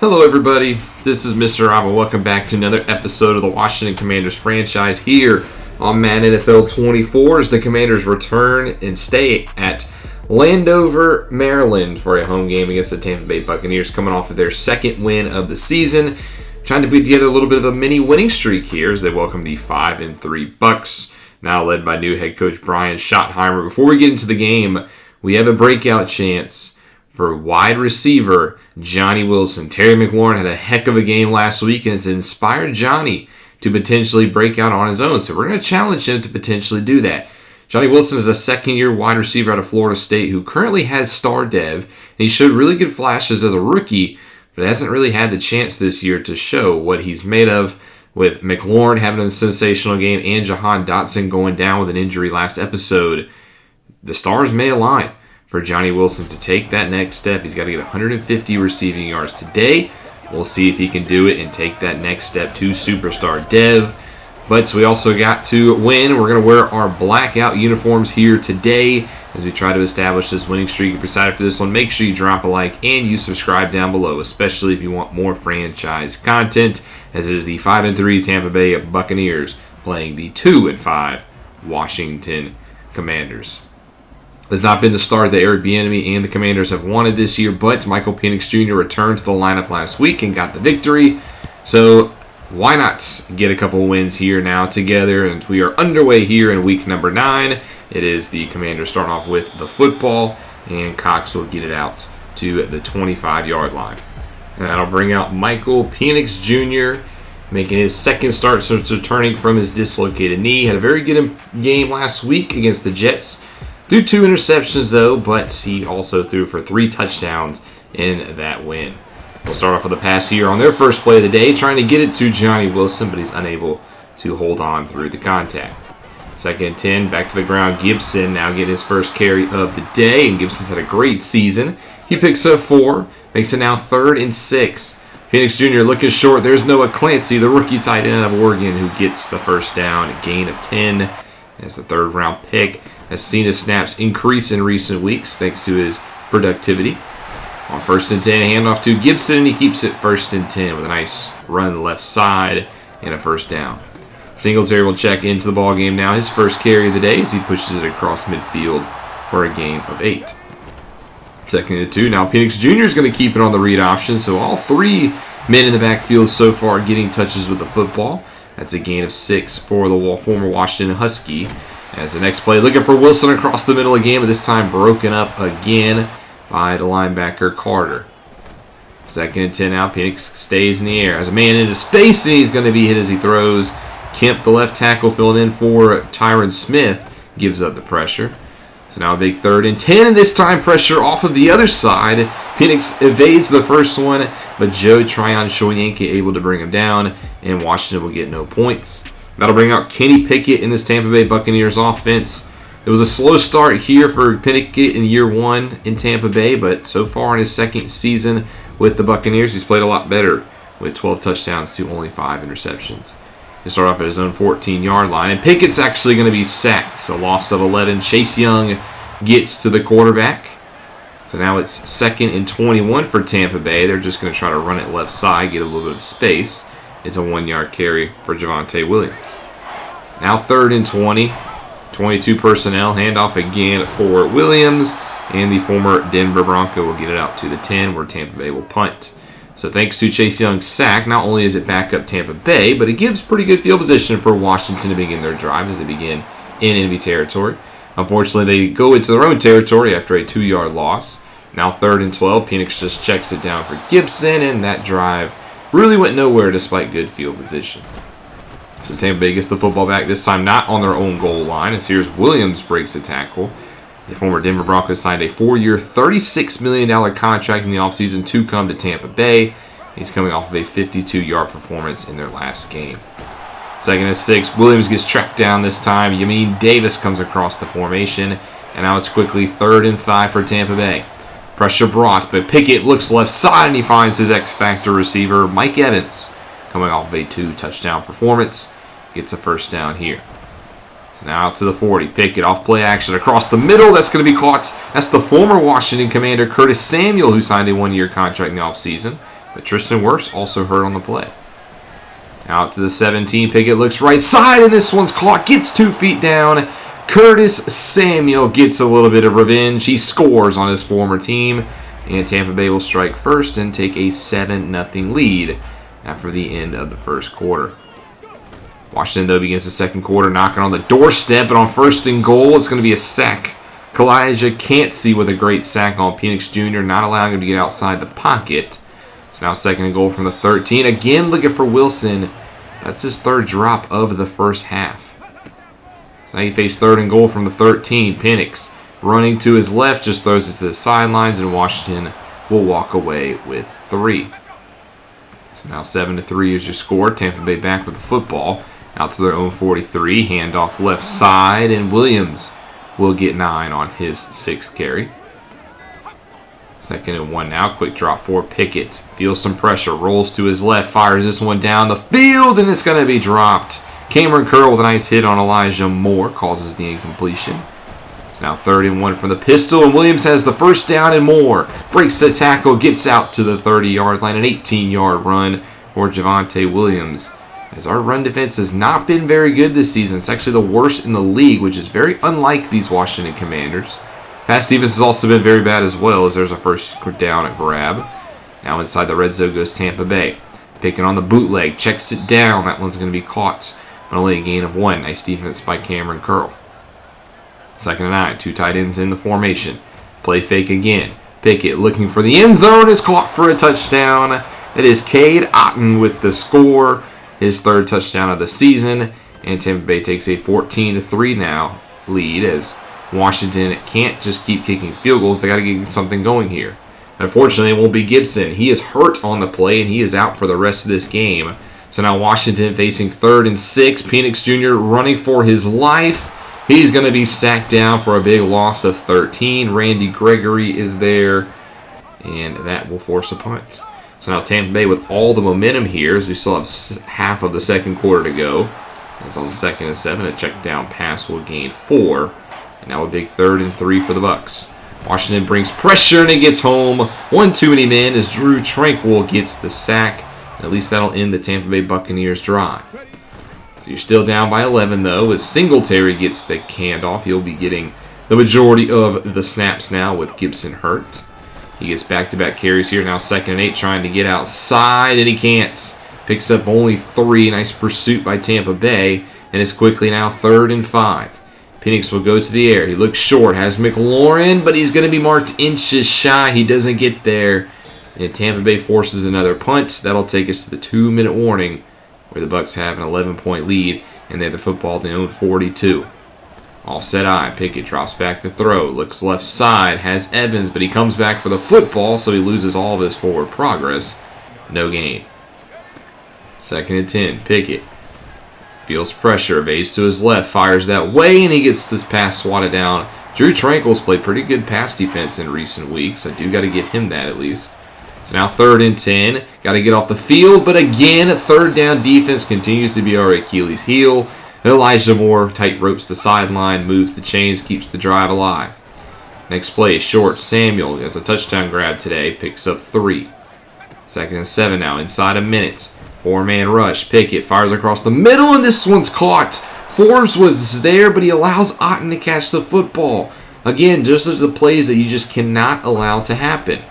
Hello everybody, this is Mr. Rob and welcome back to another episode of the Washington Commanders franchise here on Madden NFL 24 as the Commanders return and stay at Landover, Maryland for a home game against the Tampa Bay Buccaneers coming off of their second win of the season. Trying to put together a little bit of a mini winning streak here as they welcome the 5-3 Bucks, now led by new head coach Brian Schottenheimer. Before we get into the game, we have a breakout chance for wide receiver Johnny Wilson. Terry McLaurin had a heck of a game last week and it's inspired Johnny to potentially break out on his own. So we're going to challenge him to potentially do that. Johnny Wilson is a second-year wide receiver out of Florida State who currently has star dev. And he showed really good flashes as a rookie, but hasn't really had the chance this year to show what he's made of, with McLaurin having a sensational game and Jahan Dotson going down with an injury last episode. The stars may align for Johnny Wilson to take that next step. He's got to get 150 receiving yards today. We'll see if he can do it and take that next step to superstar dev. But we also got to win. We're going to wear our blackout uniforms here today as we try to establish this winning streak. If you're excited for this one, make sure you drop a like and you subscribe down below, especially if you want more franchise content, as it is the 5-3 Tampa Bay Buccaneers playing the 2-5 Washington Commanders. Has not been the start that Eric Bieniemy and the Commanders have wanted this year, but Michael Penix Jr. returned to the lineup last week and got the victory. So why not get a couple wins here now together? And we are underway here in week number 9. It is the Commanders starting off with the football, and Cox will get it out to the 25-yard line. And that'll bring out Michael Penix Jr., making his second start since returning from his dislocated knee. Had a very good game last week against the Jets. Threw 2 interceptions, though, but he also threw for 3 touchdowns in that win. We'll start off with a pass here on their first play of the day, trying to get it to Johnny Wilson, but he's unable to hold on through the contact. 2nd and 10, back to the ground. Gibson now get his first carry of the day, and Gibson's had a great season. He picks up 4, makes it now 3rd and 6. Penix Jr. looking short. There's Noah Clancy, the rookie tight end of Oregon, who gets the first down, a gain of 10 as the 3rd-round pick. Has seen his snaps increase in recent weeks thanks to his productivity. On 1st and 10, handoff to Gibson, and he keeps it 1st and 10 with a nice run left side and a first down. Singletary will check into the ball game now, his first carry of the day as he pushes it across midfield for a gain of 8. 2nd and 2, now Penix Jr. is going to keep it on the read option, so all 3 men in the backfield so far getting touches with the football. That's a gain of 6 for the former Washington Husky. As the next play, looking for Wilson across the middle of the game, but this time broken up again by the linebacker Carter. 2nd and 10 now. Penix stays in the air. Has a man into space, and he's going to be hit as he throws. Kemp, the left tackle, filling in for Tyron Smith, gives up the pressure. So now a big 3rd and 10, and this time pressure off of the other side. Penix evades the first one, but Joe Tryon-Shoyinka able to bring him down, and Washington will get no points. That'll bring out Kenny Pickett in this Tampa Bay Buccaneers offense. It was a slow start here for Pickett in year 1 in Tampa Bay, but so far in his second season with the Buccaneers, he's played a lot better with 12 touchdowns to only 5 interceptions. He'll start off at his own 14-yard line, and Pickett's actually going to be sacked. So loss of 11. Chase Young gets to the quarterback. So now it's 2nd and 21 for Tampa Bay. They're just going to try to run it left side, get a little bit of space. It's a 1-yard carry for Javonte Williams. Now 3rd and 20. 22 personnel. Handoff again for Williams. And the former Denver Bronco will get it out to the 10 where Tampa Bay will punt. So thanks to Chase Young's sack, not only is it back up Tampa Bay, but it gives pretty good field position for Washington to begin their drive as they begin in enemy territory. Unfortunately, they go into their own territory after a 2-yard loss. Now 3rd and 12. Penix just checks it down for Gibson, and that drive really went nowhere despite good field position. So Tampa Bay gets the football back, this time not on their own goal line, as here's Williams breaks the tackle. The former Denver Broncos signed a 4-year, $36 million contract in the offseason to come to Tampa Bay. He's coming off of a 52-yard performance in their last game. 2nd and 6, Williams gets tracked down this time. Yamin Davis comes across the formation, and now it's quickly 3rd and 5 for Tampa Bay. Pressure brought, but Pickett looks left side, and he finds his X-Factor receiver, Mike Evans, coming off of a 2-touchdown performance. Gets a first down here. So now out to the 40. Pickett off play action across the middle. That's going to be caught. That's the former Washington Commander, Curtis Samuel, who signed a 1-year contract in the offseason. but Tristan Wirfs also hurt on the play. Out to the 17, Pickett looks right side, and this one's caught, gets 2 feet down. Curtis Samuel gets a little bit of revenge. He scores on his former team, and Tampa Bay will strike first and take a 7-0 lead after the end of the first quarter. Washington, though, begins the second quarter knocking on the doorstep, and on 1st and goal, it's going to be a sack. Kalijah can't see with a great sack on Penix Jr., not allowing him to get outside the pocket. So now 2nd and goal from the 13. Again, looking for Wilson. That's his 3rd drop of the first half. So now you face 3rd and goal from the 13. Penix running to his left, just throws it to the sidelines, and Washington will walk away with 3. So now 7-3 is your score. Tampa Bay back with the football. Out to their own 43. Handoff left side, and Williams will get 9 on his 6th carry. 2nd and 1 now. Quick drop for Pickett. Feels some pressure. Rolls to his left. Fires this one down the field, and it's going to be dropped. Cameron Curl with a nice hit on Elijah Moore causes the incompletion. It's now 3rd and 1 from the pistol, and Williams has the 1st down, and Moore breaks the tackle, gets out to the 30-yard line. An 18-yard run for Javonte Williams. As our run defense has not been very good this season. It's actually the worst in the league, which is very unlike these Washington Commanders. Pass defense has also been very bad as well, as there's a 1st down at grab. Now inside the red zone goes Tampa Bay. Picking on the bootleg, checks it down. That one's going to be caught, but only a gain of 1. Nice defense by Cameron Curl. 2nd and 9, 2 tight ends in the formation. Play fake again. Pickett looking for the end zone, is caught for a touchdown. It is Cade Otton with the score. His 3rd touchdown of the season, and Tampa Bay takes a 14-3 now lead as Washington can't just keep kicking field goals. They got to get something going here. Unfortunately, it won't be Gibson. He is hurt on the play, and he is out for the rest of this game. So now Washington facing 3rd and 6. Penix Jr. running for his life. He's going to be sacked down for a big loss of 13. Randy Gregory is there, and that will force a punt. So now Tampa Bay with all the momentum here, as we still have half of the second quarter to go. As on 2nd and 7, a check down pass will gain 4. And now a big 3rd and 3 for the Bucs. Washington brings pressure, and it gets home. One too many men as Drue Tranquill gets the sack. At least that'll end the Tampa Bay Buccaneers drive. So you're still down by 11, though, as Singletary gets the handoff. He'll be getting the majority of the snaps now with Gibson hurt. He gets back-to-back carries here. Now 2nd and 8, trying to get outside, and he can't. Picks up only 3. Nice pursuit by Tampa Bay, and it's quickly now 3rd and 5. Penix will go to the air. He looks short, has McLaurin, but he's going to be marked inches shy. He doesn't get there, and Tampa Bay forces another punt. That'll take us to the 2-minute warning, where the Bucs have an 11-point lead, and they have the football at their own 42. All set eye. Pickett drops back to throw. Looks left side. Has Evans, but he comes back for the football, so he loses all of his forward progress. No gain. 2nd and 10. Pickett feels pressure. Evades to his left. Fires that way, and he gets this pass swatted down. Drue Tranquill's played pretty good pass defense in recent weeks. I do got to give him that at least. So now 3rd and 10. Got to get off the field, but again, 3rd down defense continues to be our Achilles heel. Elijah Moore tight ropes the sideline, moves the chains, keeps the drive alive. Next play, short. Samuel has a touchdown grab today, picks up 3. 2nd and 7 now, inside a minute. 4-man rush. Pickett fires across the middle, and this one's caught. Forbes was there, but he allows Otton to catch the football. Again, just as the plays that you just cannot allow to happen.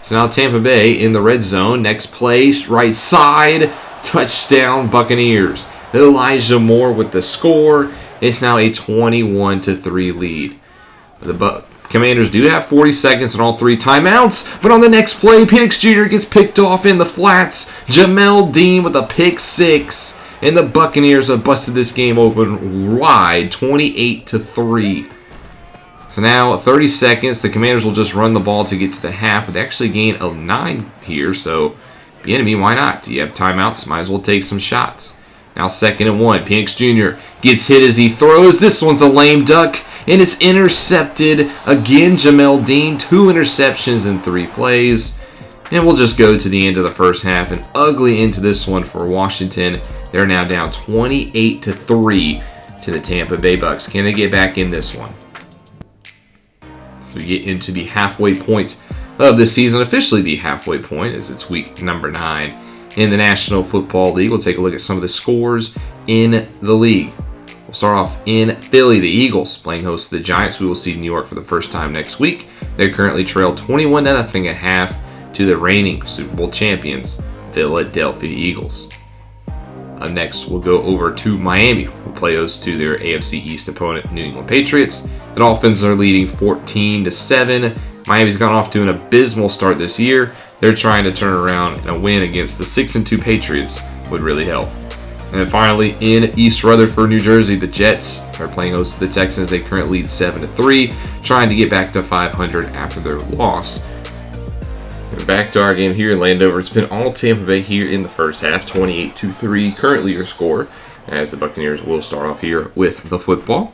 So now Tampa Bay in the red zone. Next play, right side. Touchdown, Buccaneers. Elijah Moore with the score. It's now a 21-3 lead. The Commanders do have 40 seconds on all 3 timeouts, but on the next play, Penix Jr. gets picked off in the flats. Jamel Dean with a pick 6, and the Buccaneers have busted this game open wide, 28-3. So now 30 seconds. The Commanders will just run the ball to get to the half, but they actually gain a 9 here. So Bieniemy, why not? Do you have timeouts? Might as well take some shots. Now 2nd and 1. Penix Jr. gets hit as he throws. This one's a lame duck, and it's intercepted. Again, Jamel Dean, 2 interceptions in 3 plays. And we'll just go to the end of the first half. An ugly end to this one for Washington. They're now down 28-3 to the Tampa Bay Bucs. Can they get back in this one? So we get into the halfway point of the season, officially the halfway point as it's week number 9 in the National Football League. We'll take a look at some of the scores in the league. We'll start off in Philly. The Eagles playing host to the Giants. We will see New York for the first time next week. They currently trail 21-0 at half to the reigning Super Bowl champions, Philadelphia Eagles. Next, we'll go over to Miami. We'll play host to their AFC East opponent, New England Patriots. The Dolphins are leading 14-7. Miami's gone off to an abysmal start this year. They're trying to turn around, and a win against the 6-2 Patriots would really help. And then finally, in East Rutherford, New Jersey, the Jets are playing host to the Texans. They currently lead 7-3, trying to get back to 500 after their loss. And back to our game here in Landover. It's been all Tampa Bay here in the first half, 28-3, currently your score, as the Buccaneers will start off here with the football.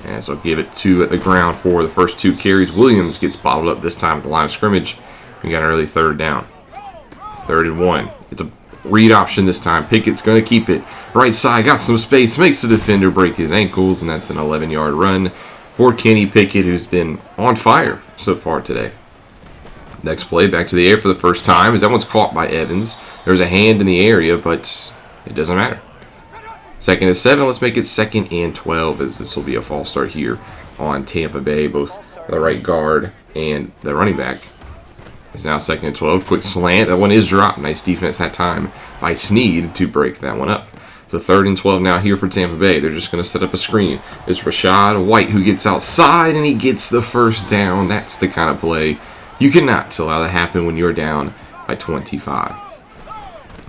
As I'll give it to the ground for the first 2 carries. Williams gets bottled up this time at the line of scrimmage. We got an early 3rd down. 3rd and 1. It's a read option this time. Pickett's going to keep it. Right side, got some space, makes the defender break his ankles, and that's an 11-yard run for Kenny Pickett, who's been on fire so far today. Next play, back to the air for the first time, as that one's caught by Evans. There's a hand in the area, but it doesn't matter. 2nd and 7, let's make it 2nd and 12, as this will be a false start here on Tampa Bay. Both the right guard and the running back is now 2nd and 12. Quick slant, that one is dropped. Nice defense that time by Snead to break that one up. So 3rd and 12 now here for Tampa Bay. They're just going to set up a screen. It's Rachaad White who gets outside, and he gets the first down. That's the kind of play you cannot allow that happen when you're down by 25.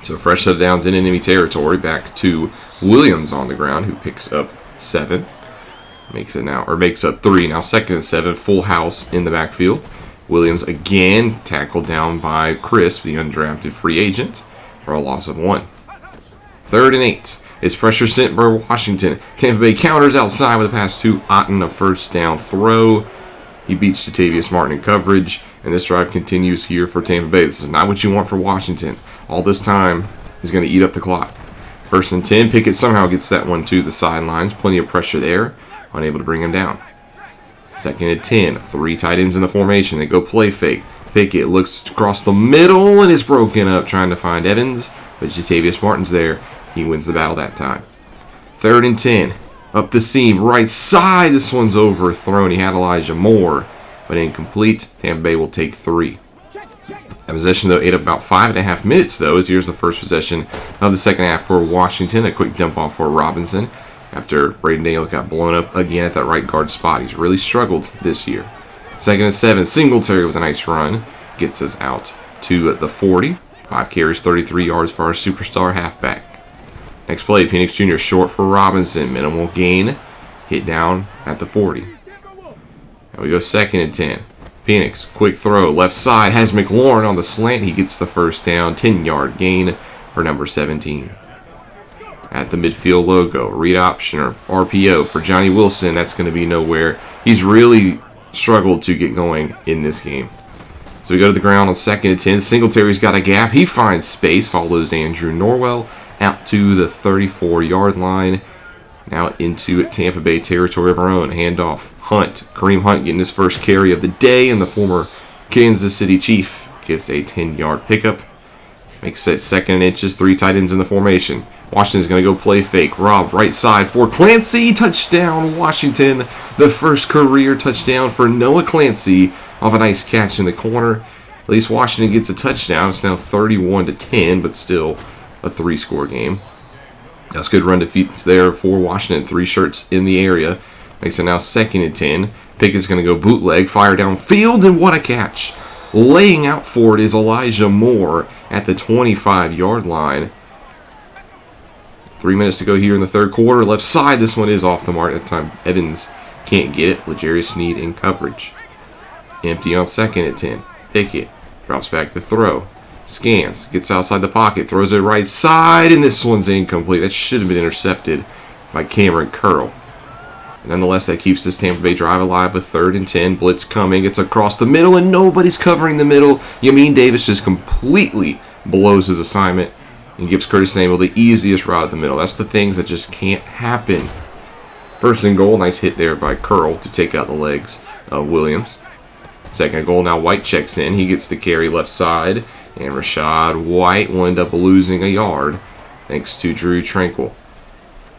So fresh set of downs in enemy territory. Back to Williams on the ground, who picks up 7. Makes up 3. Now 2nd and 7, full house in the backfield. Williams again tackled down by Crisp, the undrafted free agent, for a loss of 1. 3rd and 8. It's pressure sent by Washington. Tampa Bay counters outside with a pass to Otten, a first down throw. He beats Jatavius Martin in coverage, and this drive continues here for Tampa Bay. This is not what you want for Washington. All this time is going to eat up the clock. 1st and 10, Pickett somehow gets that one to the sidelines. Plenty of pressure there, unable to bring him down. 2nd and 10, 3 tight ends in the formation. They go play fake. Pickett looks across the middle and is broken up trying to find Evans, but Jatavius Martin's there. He wins the battle that time. 3rd and 10. Up the seam, right side. This one's overthrown. He had Elijah Moore, but incomplete. Tampa Bay will take 3. That possession, though, ate up about 5.5 minutes, though, as here's the first possession of the second half for Washington. A quick dump off for Robinson after Braden Daniels got blown up again at that right guard spot. He's really struggled this year. 2nd and 7, Singletary with a nice run. Gets us out to the 40. 5 carries, 33 yards for our superstar halfback. Next play, Penix Jr. short for Robinson. Minimal gain. Hit down at the 40. Now we go 2nd and 10. Penix, quick throw. Left side has McLaurin on the slant. He gets the first down. 10-yard gain for number 17. At the midfield logo, read option or RPO for Johnny Wilson. That's going to be nowhere. He's really struggled to get going in this game. So we go to the ground on 2nd and 10. Singletary's got a gap. He finds space. Follows Andrew Norwell out to the 34-yard line. Now into Tampa Bay territory of our own. Handoff. Hunt. Kareem Hunt getting his first carry of the day, and the former Kansas City Chief gets a 10-yard pickup. Makes it 2nd and inches. 3 tight ends in the formation. Washington's going to go play fake. Rob right side for Clancy. Touchdown, Washington. The first career touchdown for Noah Clancy off a nice catch in the corner. At least Washington gets a touchdown. It's now 31-10, but still a 3-score game. That's good run defeats there for Washington. 3 shirts in the area. Makes it now 2nd and 10. Pickett's going to go bootleg, fire downfield, and what a catch. Laying out for it is Elijah Moore at the 25-yard line. 3 minutes to go here in the 3rd quarter. Left side, this one is off the mark. That time Evans can't get it. L'Jarius Sneed in coverage. Empty on 2nd and 10. Pickett drops back the throw. Scans, gets outside the pocket, throws it right side, and this one's incomplete. That should have been intercepted by Cameron Curl. Nonetheless, that keeps this Tampa Bay drive alive with 3rd and 10. Blitz coming. It's across the middle, and nobody's covering the middle. Yamin Davis just completely blows his assignment and gives Curtis Samuel the easiest route at the middle. That's the things that just can't happen. 1st and goal. Nice hit there by Curl to take out the legs of Williams. Second and goal, now White checks in. He gets the carry left side, and Rachaad White will end up losing a yard thanks to Drue Tranquill.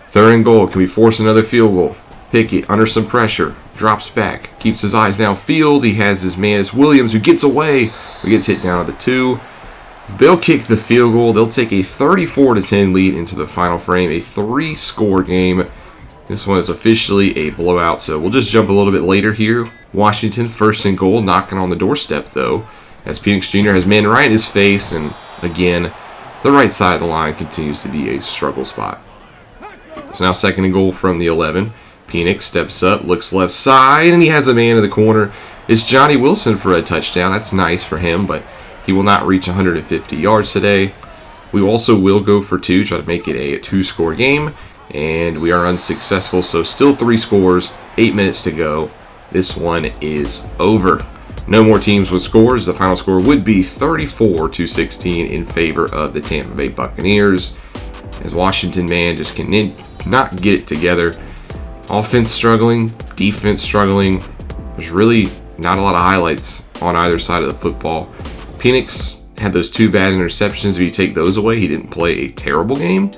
Third and goal, can we force another field goal? Pickett, under some pressure, drops back, keeps his eyes downfield. He has his man, it's Williams, who gets away, who gets hit down at the 2. They'll kick the field goal. They'll take a 34-10 lead into the final frame, a 3-score game. This one is officially a blowout, so we'll just jump a little bit later here. Washington, first and goal, knocking on the doorstep, though, as Penix Jr. has men right in his face, and again, the right side of the line continues to be a struggle spot. So now second and goal from the 11. Penix steps up, looks left side, and he has a man in the corner. It's Johnny Wilson for a touchdown. That's nice for him, but he will not reach 150 yards today. We also will go for 2, try to make it a 2-score game, and we are unsuccessful, so still 3 scores, 8 minutes to go. This one is over. No more teams with scores. The final score would be 34-16 in favor of the Tampa Bay Buccaneers, as Washington, man, just cannot get it together. Offense struggling, defense struggling. There's really not a lot of highlights on either side of the football. Penix had those 2 bad interceptions. If you take those away, he didn't play a terrible game,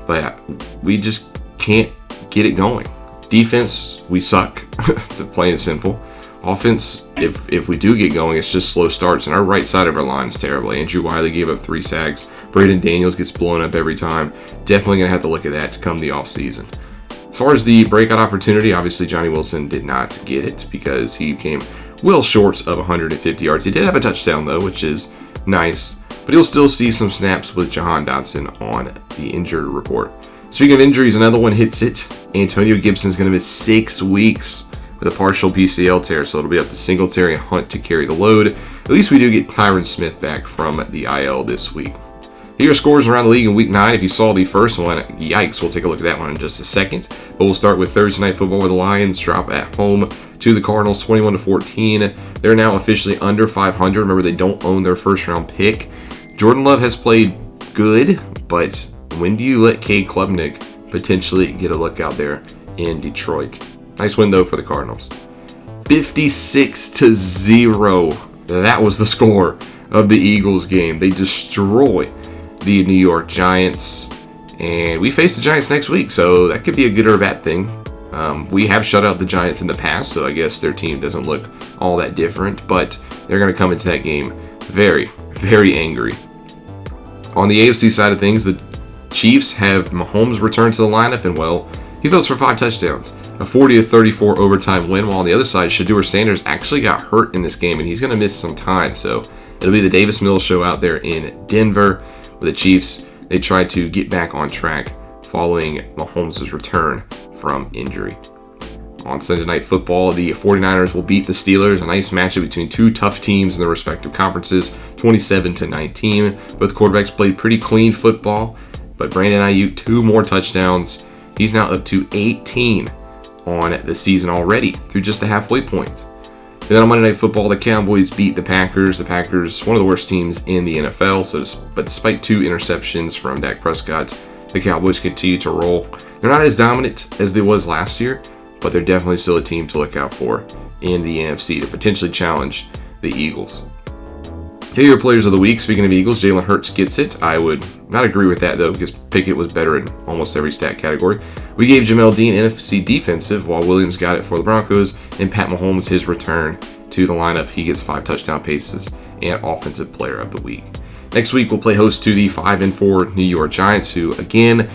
but we just can't get it going. Defense, we suck, to plain and simple. Offense, if we do get going, it's just slow starts, and our right side of our line is terrible. Andrew Wiley gave up 3 sacks. Braden Daniels gets blown up every time. Definitely going to have to look at that to come the offseason. As far as the breakout opportunity, obviously Johnny Wilson did not get it because he came well short of 150 yards. He did have a touchdown, though, which is nice, but he'll still see some snaps with Jahan Dotson on the injured report. Speaking of injuries, another one hits it. Antonio Gibson's going to miss 6 weeks with a partial PCL tear, so it'll be up to Singletary and Hunt to carry the load. At least we do get Tyron Smith back from the IL this week. Here are scores around the league in Week 9. If you saw the first one, yikes, we'll take a look at that one in just a second. But we'll start with Thursday Night Football, where the Lions drop at home to the Cardinals 21-14. They're now officially under 500. Remember, they don't own their first-round pick. Jordan Love has played good, but when do you let Cade Klubnik potentially get a look out there in Detroit? Nice win, though, for the Cardinals. 56-0. That was the score of the Eagles game. They destroy the New York Giants, and we face the Giants next week, so that could be a good or a bad thing. We have shut out the Giants in the past, so I guess their team doesn't look all that different, but they're going to come into that game very, very angry. On the AFC side of things, the Chiefs have Mahomes return to the lineup, and well, he throws for 5 touchdowns. A 40-34 overtime win, while on the other side, Shedeur Sanders actually got hurt in this game, and he's going to miss some time, so it'll be the Davis Mills show out there in Denver. With the Chiefs, they tried to get back on track following Mahomes' return from injury. On Sunday Night Football, the 49ers will beat the Steelers, a nice matchup between 2 tough teams in their respective conferences, 27-19. Both quarterbacks played pretty clean football, but Brandon Ayuk, 2 more touchdowns. He's now up to 18 on the season already through just the halfway point. And then on Monday Night Football, the Cowboys beat the Packers. The Packers, one of the worst teams in the NFL, but despite 2 interceptions from Dak Prescott, the Cowboys continue to roll. They're not as dominant as they was last year, but they're definitely still a team to look out for in the NFC to potentially challenge the Eagles. Here are your players of the week. Speaking of Eagles, Jalen Hurts gets it. I would not agree with that, though, because Pickett was better in almost every stat category. We gave Jamel Dean NFC defensive, while Williams got it for the Broncos, and Pat Mahomes his return to the lineup. He gets 5 touchdown passes and offensive player of the week. Next week, we'll play host to the 5-4 New York Giants, who, again,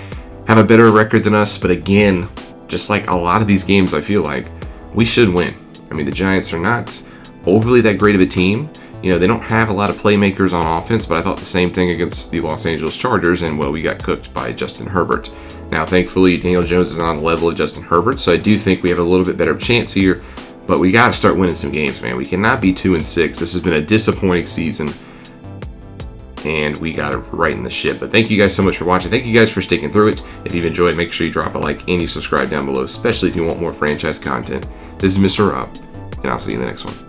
have a better record than us, but again, just like a lot of these games, I feel like, we should win. I mean, the Giants are not overly that great of a team. You know, they don't have a lot of playmakers on offense, but I thought the same thing against the Los Angeles Chargers, and, well, we got cooked by Justin Herbert. Now, thankfully, Daniel Jones is not on the level of Justin Herbert, so I do think we have a little bit better chance here, but we got to start winning some games, man. We cannot be 2-6. This has been a disappointing season, and we got to righten the ship. But thank you guys so much for watching. Thank you guys for sticking through it. If you've enjoyed, make sure you drop a like and you subscribe down below, especially if you want more franchise content. This is Mr. Rob, and I'll see you in the next one.